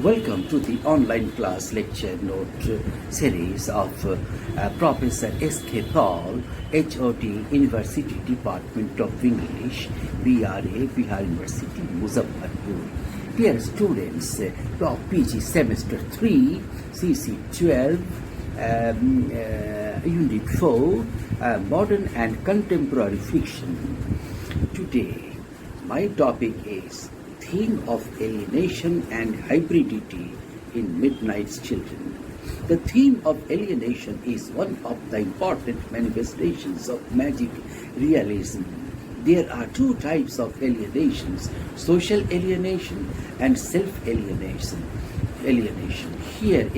Welcome to the online class lecture note series of Professor S.K. Paul, HOD, University Department of English, BRA, Bihar University, Muzaffarpur. Dear students of PG Semester 3, CC 12, Unit 4, Modern and Contemporary Fiction. Today, my topic is theme of alienation and hybridity in Midnight's Children. The theme of alienation is one of the important manifestations of magic realism. There are two types of alienations: social alienation and self-alienation. Here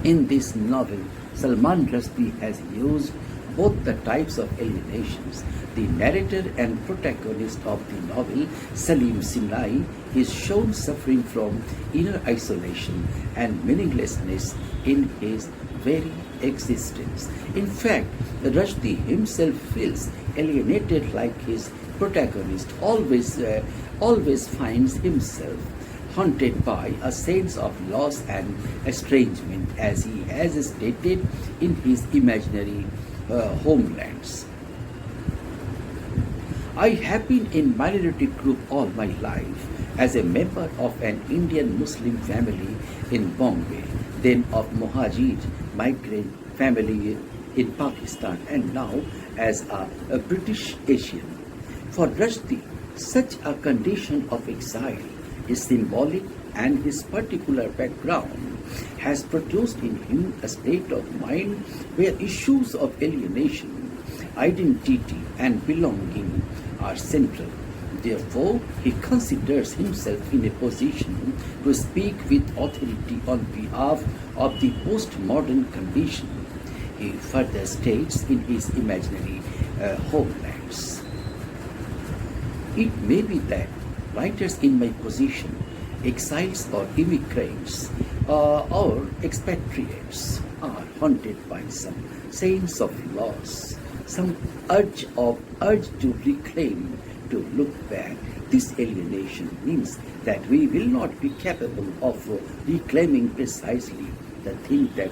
in this novel, Salman Rushdie has used both the types of alienations. The narrator and protagonist of the novel, Salim Sinai, is shown suffering from inner isolation and meaninglessness in his very existence. In fact, Rushdie himself feels alienated, like his protagonist always finds himself haunted by a sense of loss and estrangement, as he has stated in his imaginary homelands. I have been in minority group all my life as a member of an Indian Muslim family in Bombay, then of Mohajir migrant family in Pakistan, and now as a British Asian. For Rushdie, such a condition of exile is symbolic, and his particular background has produced in him a state of mind where issues of alienation, identity, and belonging are central. Therefore, he considers himself in a position to speak with authority on behalf of the postmodern condition. He further states in his imaginary homelands. It may be that writers in my position, exiles or immigrants or expatriates, are haunted by some sense of loss, some urge to reclaim, to look back. This alienation means that we will not be capable of reclaiming precisely the thing that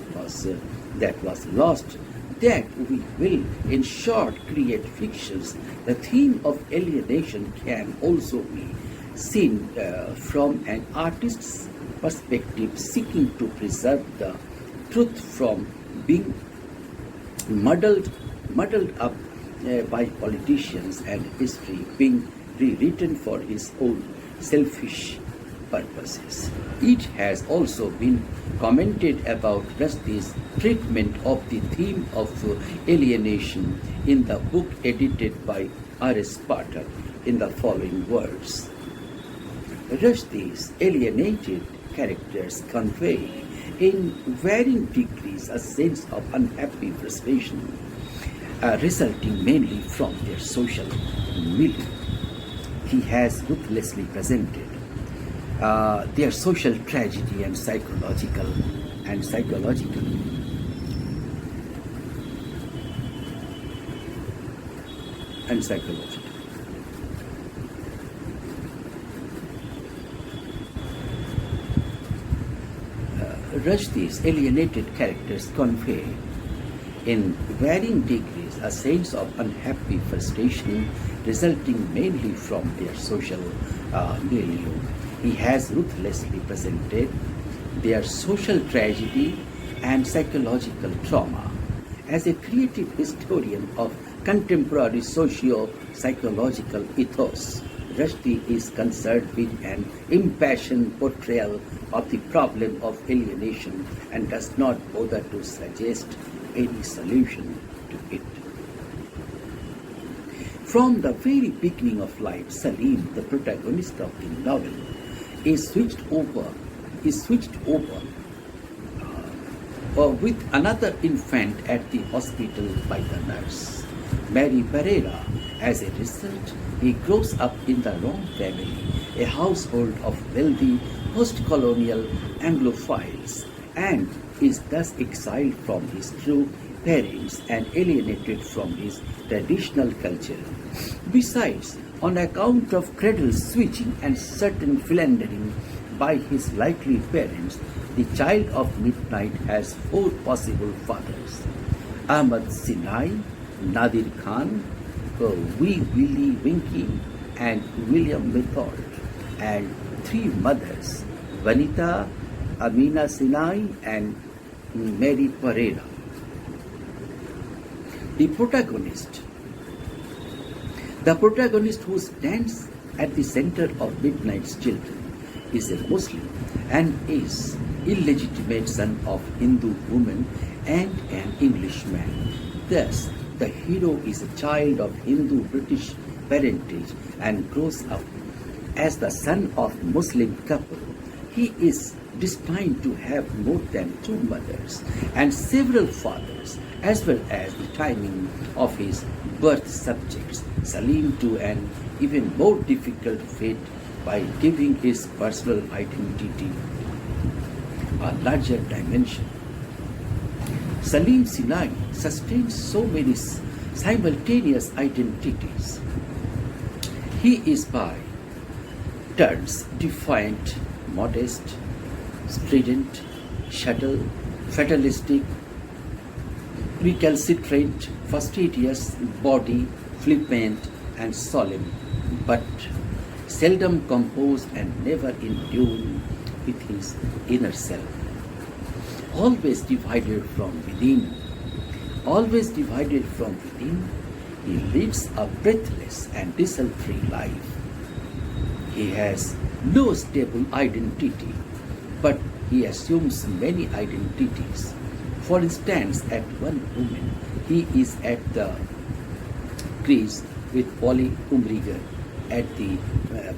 was lost. That we will, in short, create fictions. The theme of alienation can also be seen from an artist's perspective, seeking to preserve the truth from being muddled up by politicians, and history being rewritten for his own selfish purposes. It has also been commented about Rushdie's treatment of the theme of alienation in the book edited by R.S. Pathak in the following words. Rushdie's alienated characters convey in varying degrees a sense of unhappy frustration, resulting mainly from their social milieu. He has ruthlessly presented their social tragedy and psychological. Rushdie's alienated characters convey in varying degrees a sense of unhappy frustration, resulting mainly from their social milieu. He has ruthlessly presented their social tragedy and psychological trauma. As a creative historian of contemporary socio-psychological ethos, Rushdie is concerned with an impassioned portrayal of the problem of alienation and does not bother to suggest any solution to it. From the very beginning of life, Salim, the protagonist of the novel, is switched over with another infant at the hospital by the nurse, Mary Pereira. As a result, he grows up in the wrong family, a household of wealthy post-colonial Anglophiles, and is thus exiled from his true parents and alienated from his traditional culture. Besides, on account of cradle switching and certain philandering by his likely parents, the child of midnight has four possible fathers: Ahmad Sinai, Nadir Khan, Wee Willie Winky, and William Method, and three mothers: Vanita, Amina Sinai, and Mary Pereira. The protagonist. The protagonist who stands at the center of Midnight's children is a Muslim and is illegitimate son of Hindu woman and an Englishman. Thus, the hero is a child of Hindu British parentage and grows up as the son of Muslim couple. He is destined to have more than two mothers and several fathers, as well as the timing of his birth subjects Salim to an even more difficult fate by giving his personal identity a larger dimension. Salim Sinai sustains so many simultaneous identities. He is by turns defiant, modest, strident, subtle, fatalistic, recalcitrant, fastidious, bawdy, flippant, and solemn, but seldom composed and never in tune with his inner self. Always divided from within, he leads a breathless and desultory life. He has no stable identity, but he assumes many identities. For instance, at one moment he is at the crease with Polly Umriger at the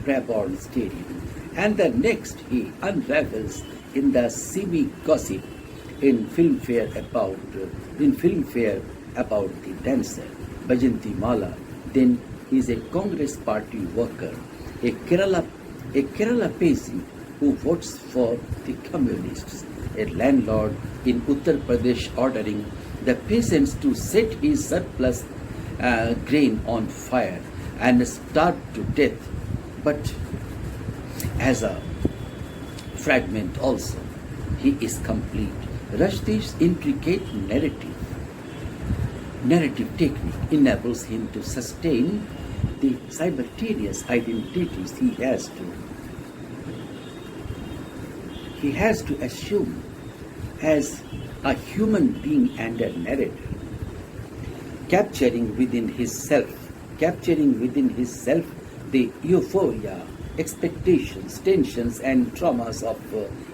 Brabourne Stadium, and the next he unravels in the seamy gossip in filmfare about the dancer Bajanti Mala. Then he is a Congress party worker, a Kerala peasant who votes for the communists, a landlord in Uttar Pradesh ordering the peasants to set his surplus grain on fire and starve to death. But as a fragment also, he is complete. Rushdie's intricate narrative technique enables him to sustain the simultaneous identities he has to assume as a human being and a narrator, capturing within his self the euphoria, expectations, tensions, and traumas of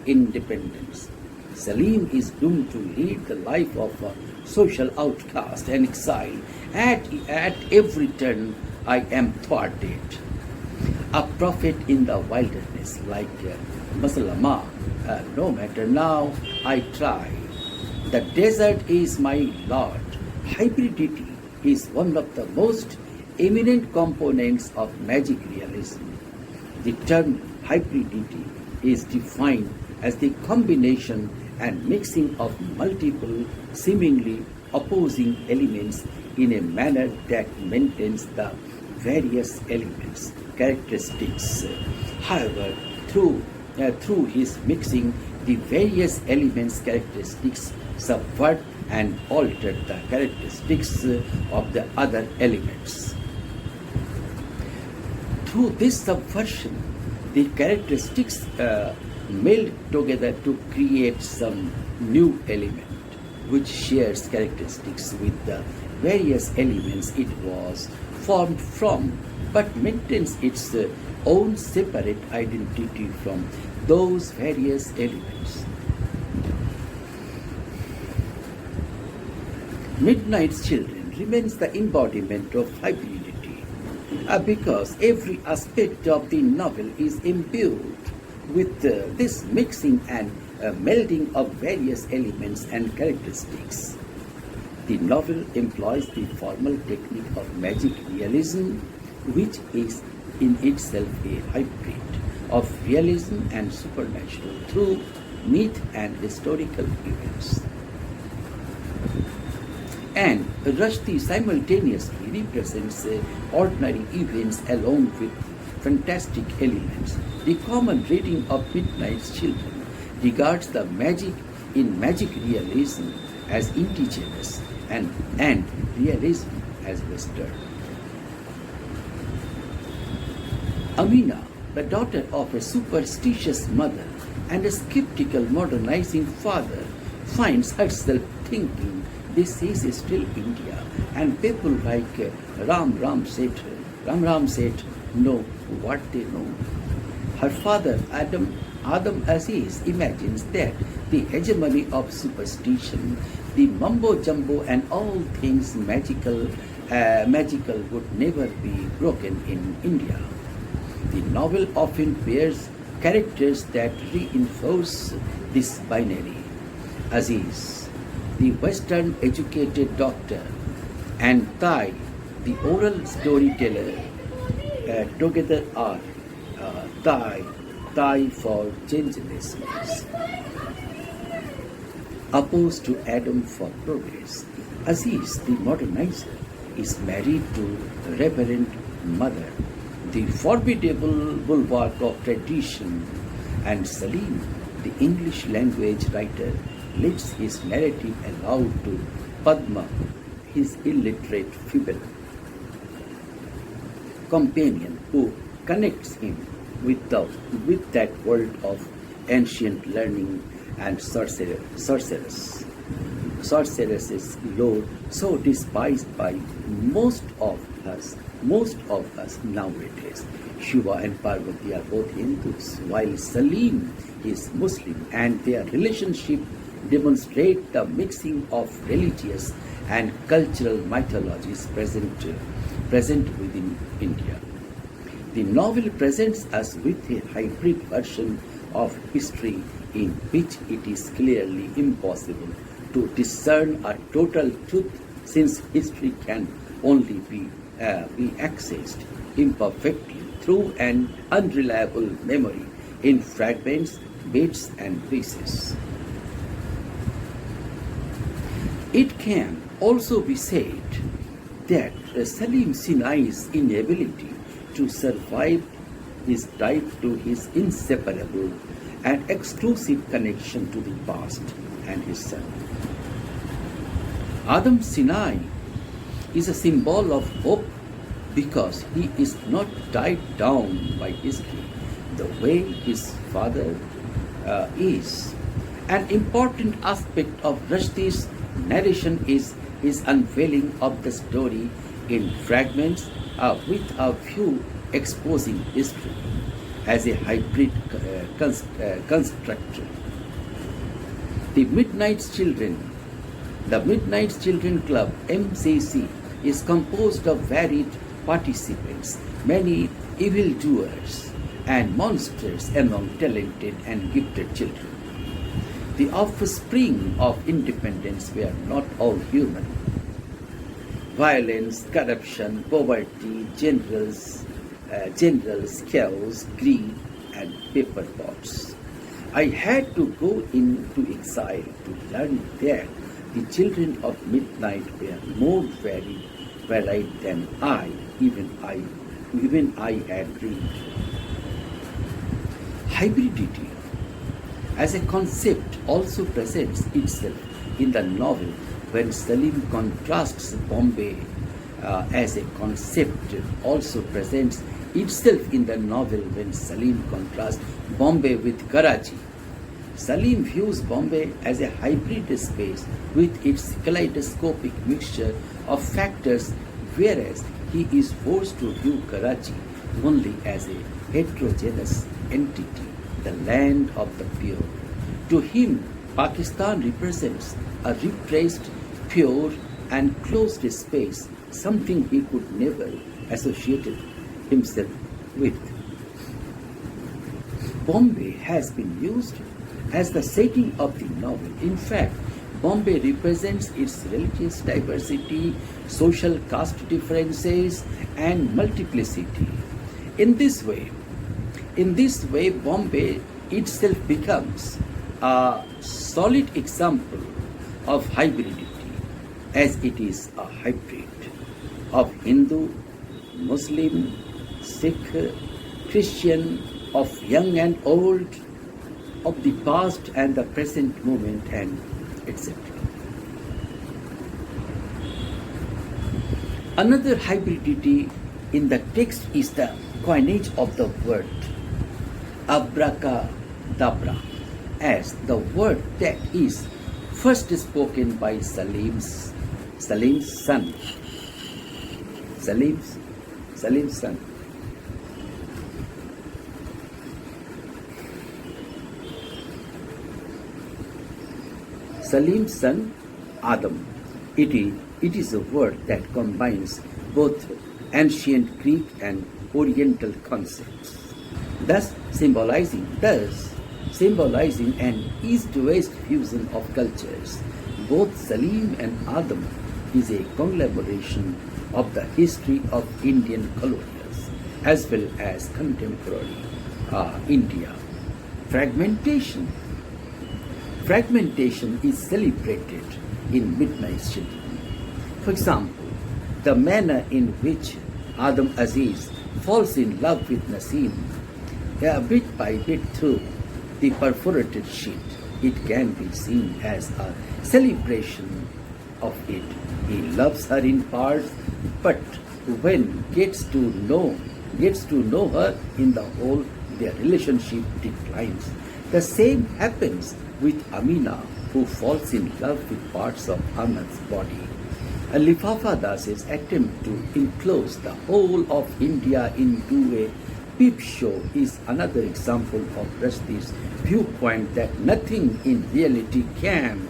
independence. Salim is doomed to lead the life of a social outcast and exile. At every turn, I am thwarted. A prophet in the wilderness, like Maslama. No matter now, I try. The desert is my Lord. Hybridity is one of the most eminent components of magic realism. The term hybridity is defined as the combination and mixing of multiple, seemingly opposing elements in a manner that maintains the various elements' characteristics. However, through his mixing, the various elements' characteristics subvert and alter the characteristics of the other elements. Through this subversion, the characteristics meld together to create some new element which shares characteristics with the various elements it was formed from, but maintains its own separate identity from those various elements. Midnight's Children remains the embodiment of hybridity because every aspect of the novel is imbued with this mixing and melding of various elements and characteristics. The novel employs the formal technique of magic realism, which is in itself a hybrid of realism and supernatural through myth and historical events. And Rushdie simultaneously represents ordinary events along with fantastic elements. The common reading of Midnight's Children regards the magic in magic realism as indigenous and realism as Western. Amina, the daughter of a superstitious mother and a skeptical modernizing father, finds herself thinking this is still India, and people like Ram said know what they know. Her father Adam Aziz imagines that the hegemony of superstition, the mumbo jumbo and all things magical would never be broken in India. The novel often bears characters that reinforce this binary. Aziz, the Western educated doctor, and Tai, the oral storyteller, together are Tai for changelessness, opposed to Adam for progress. Aziz, the modernizer, is married to Reverend Mother, the formidable bulwark of tradition, and Salim, the English language writer, lets his narrative aloud to Padma, his illiterate feeble companion, who connects him with that world of ancient learning and sorceresses lore so despised by most of us nowadays. Shiva and Parvati are both Hindus, while Salim is Muslim, and their relationship demonstrate the mixing of religious and cultural mythologies present within India. The novel presents us with a hybrid version of history in which it is clearly impossible to discern a total truth, since history can only be accessed imperfectly through an unreliable memory in fragments, bits and pieces. It can also be said that Salim Sinai's inability to survive is tied to his inseparable and exclusive connection to the past and his son. Adam Sinai is a symbol of hope because he is not tied down by history the way his father is. An important aspect of Rushdie's narration is his unveiling of the story in fragments with a few exposing history as a hybrid constructor. The Midnight Children Club (MCC) is composed of varied participants, many evildoers and monsters among talented and gifted children. The offspring of independence were not all human. Violence, corruption, poverty, generals, chaos, greed, and paper pots. I had to go into exile to learn that the children of midnight were more varied than even I had dreamed. Hybridity as a concept also presents itself in the novel when Salim contrasts Bombay as a concept also presents itself in the novel when Salim contrasts Bombay with Karachi. Salim views Bombay as a hybrid space with its kaleidoscopic mixture of factors, whereas he is forced to view Karachi only as a heterogeneous entity, the land of the pure. To him, Pakistan represents a repressed, pure and closed space, something he could never associate himself with. Bombay has been used as the setting of the novel. In fact, Bombay represents its religious diversity, social caste differences, and multiplicity. In this way, Bombay itself becomes a solid example of hybridity. as it is a hybrid of Hindu, Muslim, Sikh, Christian, of young and old, of the past and the present moment, and etc. Another hybridity in the text is the coinage of the word abracadabra, as the word that is first spoken by Salim's son. Salim's son. Salim's son, Adam. It is a word that combines both ancient Greek and Oriental concepts, thus symbolizing an east-west fusion of cultures. Both Salim and Adam is a conglomeration of the history of Indian colonials as well as contemporary India. Fragmentation. Fragmentation is celebrated in Midnight Children. For example, the manner in which Adam Aziz falls in love with Naseem, bit by bit through the perforated sheet, it can be seen as a celebration of it. He loves her in parts, but when gets to know her in the whole, their relationship declines. The same happens with Amina, who falls in love with parts of Ahmad's body. Lifafa Das's attempt to enclose the whole of India into a peep show is another example of Rushdie's viewpoint that nothing in reality can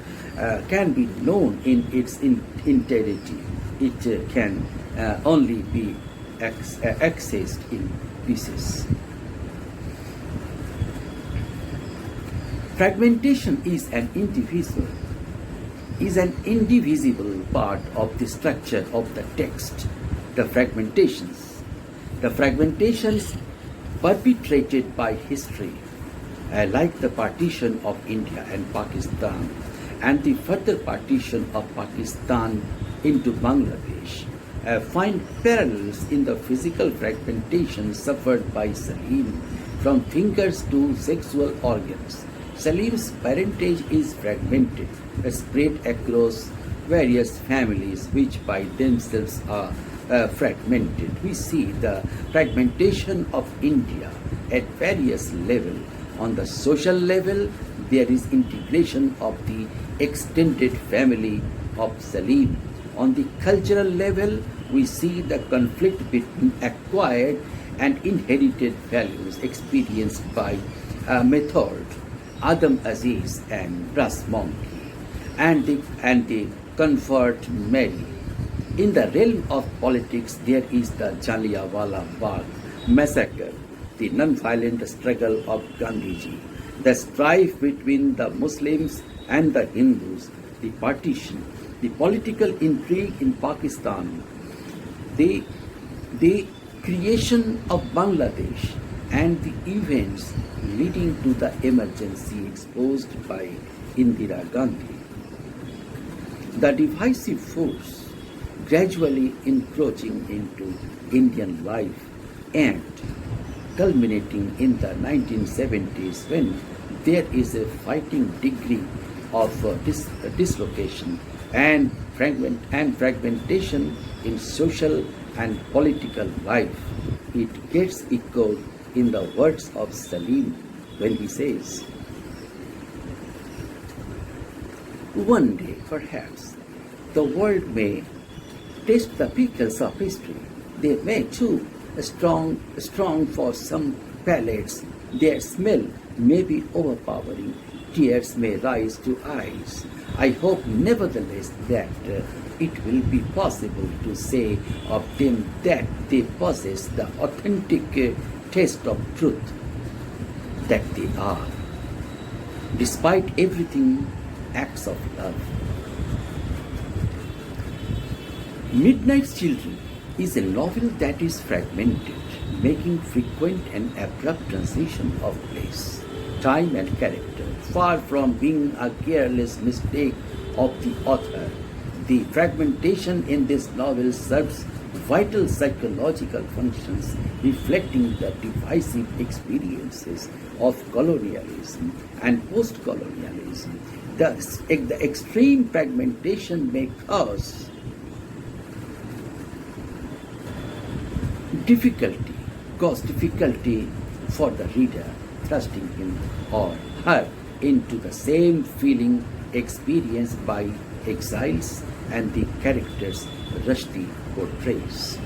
be known in its entirety. It can only be accessed in pieces. Fragmentation is an indivisible part of the structure of the text. The fragmentations perpetrated by history, like the partition of India and Pakistan, and the further partition of Pakistan into Bangladesh, find parallels in the physical fragmentation suffered by Salim from fingers to sexual organs. Salim's parentage is fragmented, spread across various families which by themselves are fragmented. We see the fragmentation of India at various levels. On the social level, there is integration of the extended family of Salim. On the cultural level, we see the conflict between acquired and inherited values experienced by Method, Adam Aziz and Brass Monkey, and the convert Mary. In the realm of politics, there is the Jallianwala Bagh massacre, the non-violent struggle of Gandhiji, the strife between the Muslims and the Hindus, the partition, the political intrigue in Pakistan, the creation of Bangladesh, and the events leading to the emergency exposed by Indira Gandhi. The divisive force gradually encroaching into Indian life and culminating in the 1970s when there is a fighting degree of dislocation and fragmentation in social and political life. It gets echoed in the words of Salim when he says, "One day, perhaps, the world may taste the pickles of history. They may too strong for some palates. Their smell may be overpowering. Tears may rise to eyes. I hope nevertheless that it will be possible to say of them that they possess the authentic taste of truth, that they are, despite everything, acts of love." Midnight Children is a novel that is fragmented, making frequent and abrupt transition of place, time and character. Far from being a careless mistake of the author, The fragmentation in this novel serves vital psychological functions reflecting the divisive experiences of colonialism and post-colonialism. The extreme fragmentation may difficulty, cause difficulty for the reader, thrusting him or her into the same feeling experienced by exiles and the characters Rushdie portrays.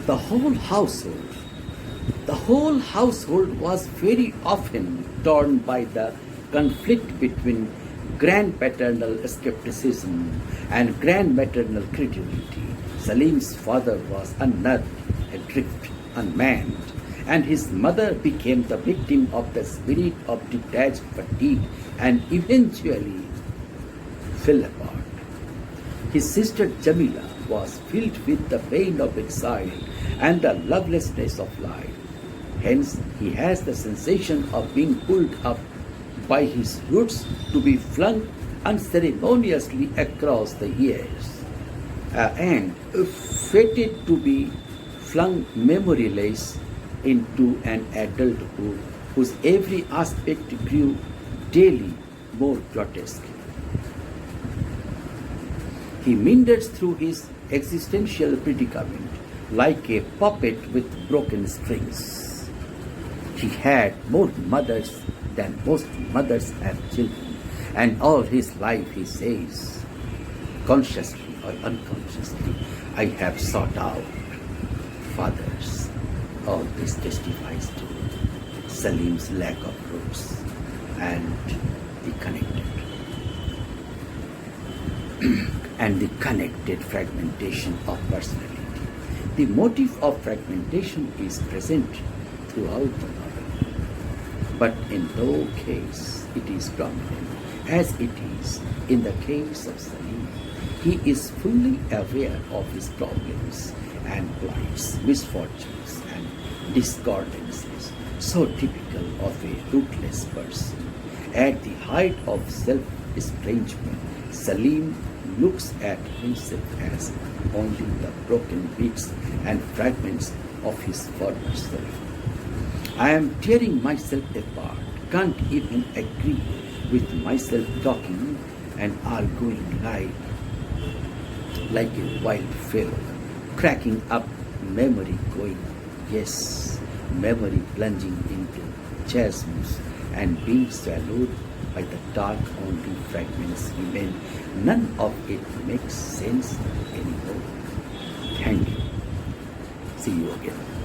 The whole household was very often torn by the conflict between grandpaternal skepticism and grandmaternal credulity. Salim's father was unnerved, adrift, unmanned, and his mother became the victim of the spirit of detached fatigue and eventually fell apart. His sister Jamila was filled with the pain of exile and the lovelessness of life. Hence, he has the sensation of being pulled up by his roots to be flung unceremoniously across the years, and fated to be flung memoryless into an adulthood whose every aspect grew daily more grotesque. He meanders through his existential predicament like a puppet with broken strings. He had more mothers than most mothers have children, and all his life he says, consciously or unconsciously, I have sought out fathers. All this testifies to Salim's lack of roots and the connected fragmentation of personality. The motive of fragmentation is present throughout the novel, but in no case it is prominent, as it is in the case of Salim. He is fully aware of his problems and plights, misfortunes and discordances, so typical of a rootless person. At the height of self-estrangement, Salim looks at himself as only the broken bits and fragments of his former self. I am tearing myself apart, can't even agree with myself, talking and arguing like a wild fellow, cracking up memory going, yes, memory plunging into chasms and being swallowed by the dark only fragments remain. None of it makes sense anymore. Thank you. See you again.